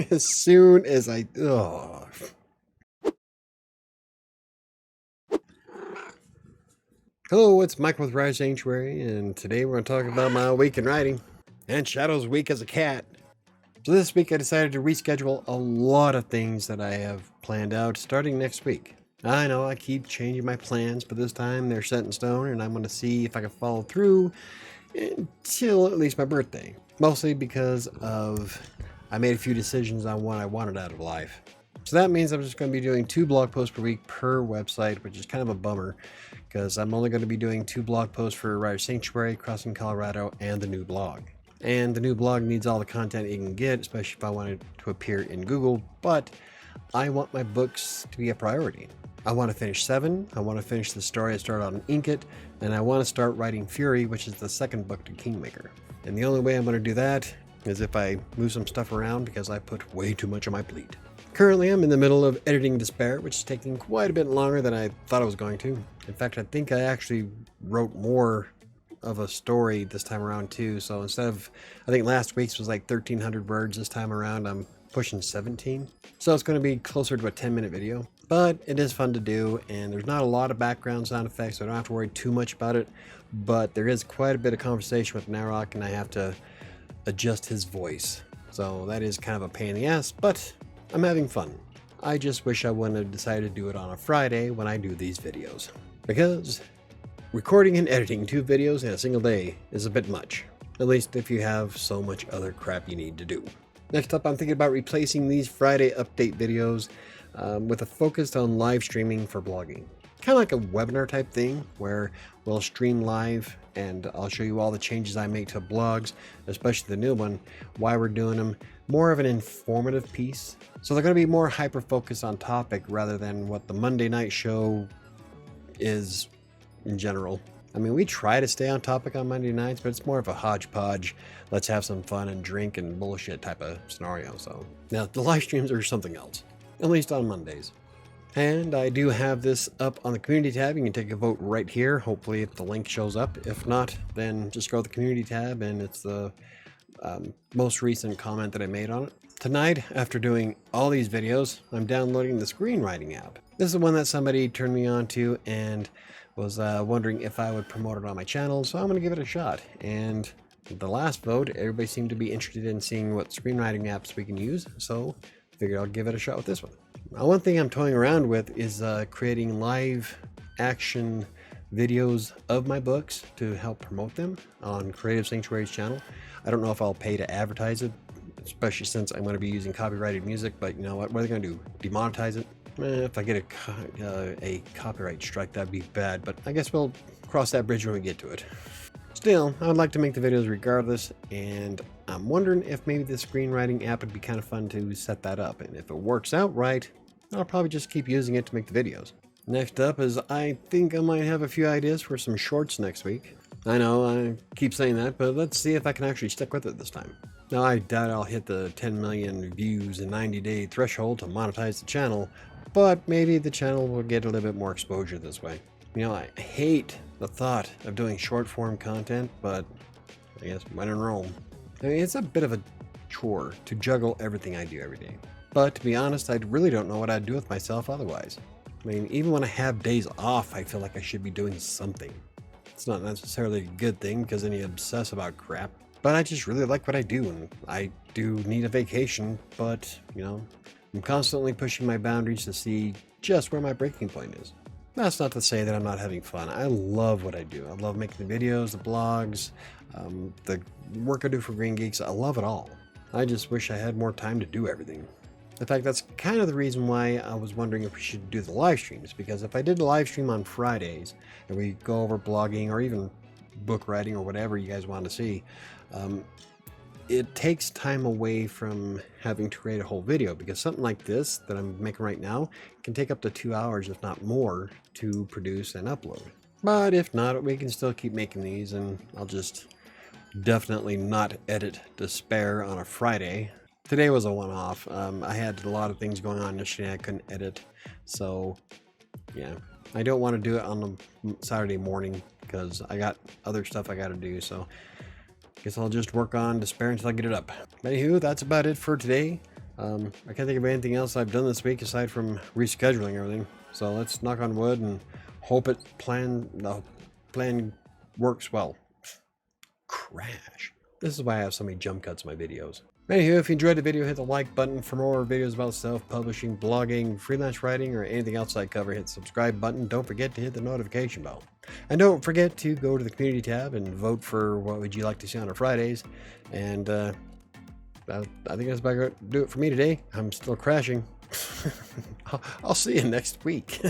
as soon as I... Oh. Hello, it's Mike with WriterSanctuary, and today we're going to talk about my week in writing and Shadow's week as a cat. So this week I decided to reschedule a lot of things that I have planned out starting next week. I know I keep changing my plans, but this time they're set in stone, and I'm going to see if I can follow through until at least my birthday. Mostly because I made a few decisions on what I wanted out of life. So that means I'm just going to be doing 2 blog posts per week per website, which is kind of a bummer because I'm only going to be doing 2 blog posts for WriterSanctuary, Crossing Colorado, and the new blog. And the new blog needs all the content it can get, especially if I want it to appear in Google, but I want my books to be a priority. I want to finish 7, I want to finish the story I started on Inkitt, and I want to start writing Fury, which is the second book to Kingmaker. And the only way I'm going to do that is if I move some stuff around because I put way too much on my plate. Currently, I'm in the middle of editing Despair, which is taking quite a bit longer than I thought it was going to. In fact, I think I actually wrote more of a story this time around too. So instead of, I think last week's was like 1,300 words, this time around I'm pushing 17. So it's going to be closer to a 10-minute video. But it is fun to do, and there's not a lot of background sound effects, so I don't have to worry too much about it. But there is quite a bit of conversation with Narok, and I have to adjust his voice. So that is kind of a pain in the ass, but I'm having fun. I just wish I wouldn't have decided to do it on a Friday when I do these videos. Because recording and editing 2 videos in a single day is a bit much. At least if you have so much other crap you need to do. Next up, I'm thinking about replacing these Friday update videos with a focus on live streaming for blogging. Kind of like a webinar type thing where we'll stream live and I'll show you all the changes I make to blogs, especially the new one, why we're doing them, more of an informative piece. So they're going to be more hyper-focused on topic rather than what the Monday night show is in general. I mean, we try to stay on topic on Monday nights, but it's more of a hodgepodge, let's have some fun and drink and bullshit type of scenario. So now the live streams are something else, at least on Mondays. And I do have this up on the community tab. You can take a vote right here. Hopefully if the link shows up. If not, then just go to the community tab and it's the most recent comment that I made on it. Tonight, after doing all these videos, I'm downloading the screenwriting app. This is the one that somebody turned me on to and was wondering if I would promote it on my channel, so I'm going to give it a shot. And the last vote, everybody seemed to be interested in seeing what screenwriting apps we can use, so I figured I'll give it a shot with this one. Now, one thing I'm toying around with is creating live action videos of my books to help promote them on Creative Sanctuary's channel. I don't know if I'll pay to advertise it, especially since I'm going to be using copyrighted music, but you know what are they going to do? Demonetize it? If I get a copyright strike, that'd be bad, but I guess we'll cross that bridge when we get to it. Still, I would like to make the videos regardless, and I'm wondering if maybe the screenwriting app would be kind of fun to set that up, and if it works out right, I'll probably just keep using it to make the videos. Next up is I think I might have a few ideas for some shorts next week. I know, I keep saying that, but let's see if I can actually stick with it this time. Now, I doubt I'll hit the 10 million views in 90-day threshold to monetize the channel, but maybe the channel will get a little bit more exposure this way. You know, I hate the thought of doing short form content, but I guess when in Rome. I mean, it's a bit of a chore to juggle everything I do every day. But to be honest, I really don't know what I'd do with myself otherwise. I mean, even when I have days off, I feel like I should be doing something. It's not necessarily a good thing because then you obsess about crap, but I just really like what I do, and I do need a vacation, but, you know, I'm constantly pushing my boundaries to see just where my breaking point is. That's not to say that I'm not having fun. I love what I do. I love making the videos, the blogs, the work I do for Green Geeks. I love it all. I just wish I had more time to do everything. In fact, that's kind of the reason why I was wondering if we should do the live streams, because if I did a live stream on Fridays and we go over blogging or even book writing or whatever you guys want to see, it takes time away from having to create a whole video, because something like this that I'm making right now can take up to 2 hours, if not more, to produce and upload. But if not, we can still keep making these, and I'll just definitely not edit Despair on a Friday. Today was a one-off. I had a lot of things going on yesterday I couldn't edit, so yeah. I don't want to do it on a Saturday morning because I got other stuff I got to do, so guess I'll just work on Despair until I get it up. Anywho, that's about it for today. I can't think of anything else I've done this week aside from rescheduling everything. So let's knock on wood and hope the plan works well. Crash. This is why I have so many jump cuts in my videos. Anywho, if you enjoyed the video, hit the like button. For more videos about self-publishing, blogging, freelance writing, or anything else I cover, hit the subscribe button. Don't forget to hit the notification bell. And don't forget to go to the community tab and vote for what would you like to see on our Fridays. And I think that's about going to do it for me today. I'm still crashing. I'll see you next week.